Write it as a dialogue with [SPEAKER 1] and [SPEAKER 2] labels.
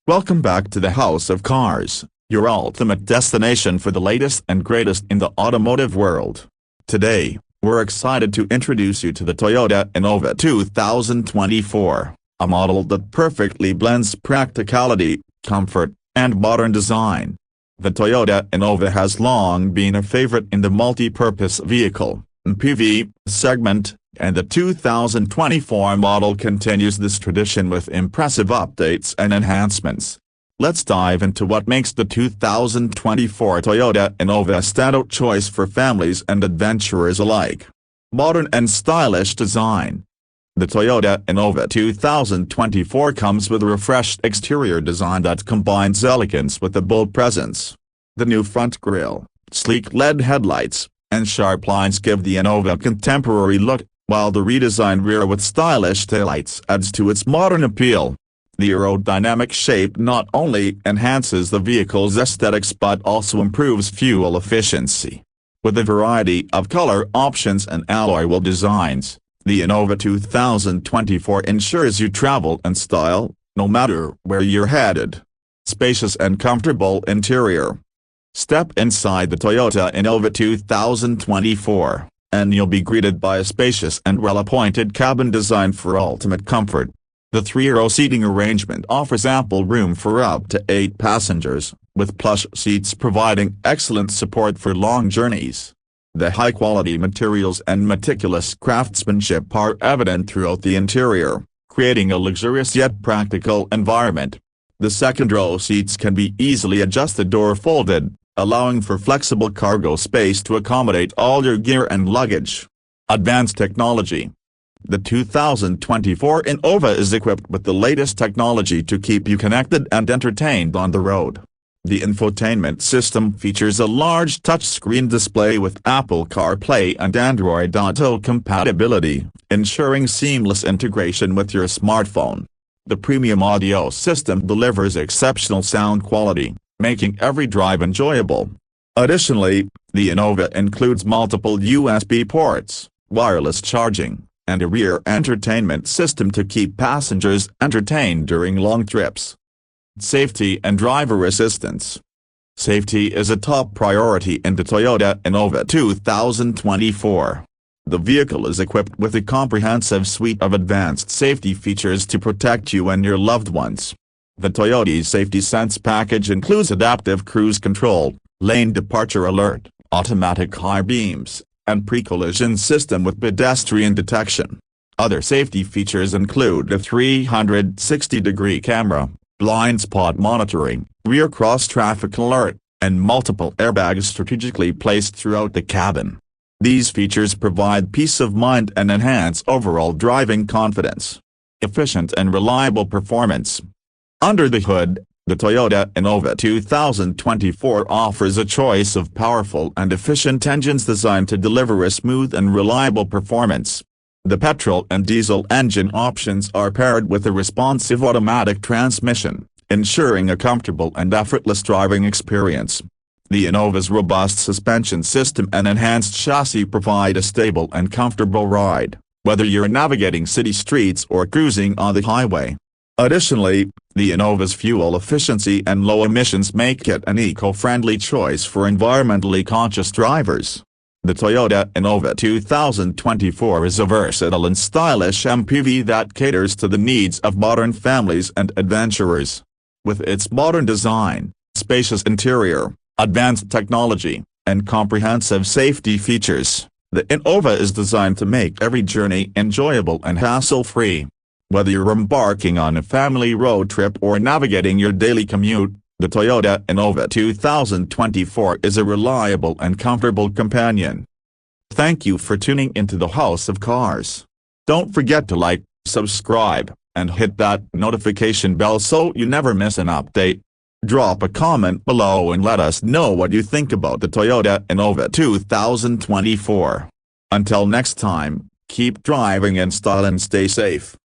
[SPEAKER 1] Welcome back to the House of Cars, your ultimate destination for the latest and greatest in the automotive world. Today, we're excited to introduce you to the Toyota Innova 2024, a model that perfectly blends practicality, comfort, and modern design. The Toyota Innova has long been a favorite in the multi-purpose vehicle (MPV) segment, and the 2024 model continues this tradition with impressive updates and enhancements. Let's dive into what makes the 2024 Toyota Innova a standout choice for families and adventurers alike. Modern and stylish design. The Toyota Innova 2024 comes with a refreshed exterior design that combines elegance with a bold presence. The new front grille, sleek LED headlights, and sharp lines give the Innova a contemporary look, while the redesigned rear with stylish taillights adds to its modern appeal. The aerodynamic shape not only enhances the vehicle's aesthetics but also improves fuel efficiency. With a variety of color options and alloy wheel designs, the Innova 2024 ensures you travel in style, no matter where you're headed. Spacious and comfortable interior. Step inside the Toyota Innova 2024, and you'll be greeted by a spacious and well-appointed cabin designed for ultimate comfort. The 3-row seating arrangement offers ample room for up to 8 passengers, with plush seats providing excellent support for long journeys. The high-quality materials and meticulous craftsmanship are evident throughout the interior, creating a luxurious yet practical environment. The second-row seats can be easily adjusted or folded, allowing for flexible cargo space to accommodate all your gear and luggage. Advanced technology. The 2024 Innova is equipped with the latest technology to keep you connected and entertained on the road. The infotainment system features a large touchscreen display with Apple CarPlay and Android Auto compatibility, ensuring seamless integration with your smartphone. The premium audio system delivers exceptional sound quality, making every drive enjoyable. Additionally, the Innova includes multiple USB ports, wireless charging, and a rear entertainment system to keep passengers entertained during long trips. Safety and driver assistance. Safety is a top priority in the Toyota Innova 2024. The vehicle is equipped with a comprehensive suite of advanced safety features to protect you and your loved ones. The Toyota Safety Sense package includes adaptive cruise control, lane departure alert, automatic high beams, and pre-collision system with pedestrian detection. Other safety features include a 360-degree camera, blind spot monitoring, rear cross-traffic alert, and multiple airbags strategically placed throughout the cabin. These features provide peace of mind and enhance overall driving confidence. Efficient and reliable performance. Under the hood, the Toyota Innova 2024 offers a choice of powerful and efficient engines designed to deliver a smooth and reliable performance. The petrol and diesel engine options are paired with a responsive automatic transmission, ensuring a comfortable and effortless driving experience. The Innova's robust suspension system and enhanced chassis provide a stable and comfortable ride, whether you're navigating city streets or cruising on the highway. Additionally, the Innova's fuel efficiency and low emissions make it an eco-friendly choice for environmentally conscious drivers. The Toyota Innova 2024 is a versatile and stylish MPV that caters to the needs of modern families and adventurers. With its modern design, spacious interior, advanced technology, and comprehensive safety features, the Innova is designed to make every journey enjoyable and hassle-free. Whether you're embarking on a family road trip or navigating your daily commute, the Toyota Innova 2024 is a reliable and comfortable companion. Thank you for tuning into the House of Cars. Don't forget to like, subscribe, and hit that notification bell so you never miss an update. Drop a comment below and let us know what you think about the Toyota Innova 2024. Until next time, keep driving in style and stay safe.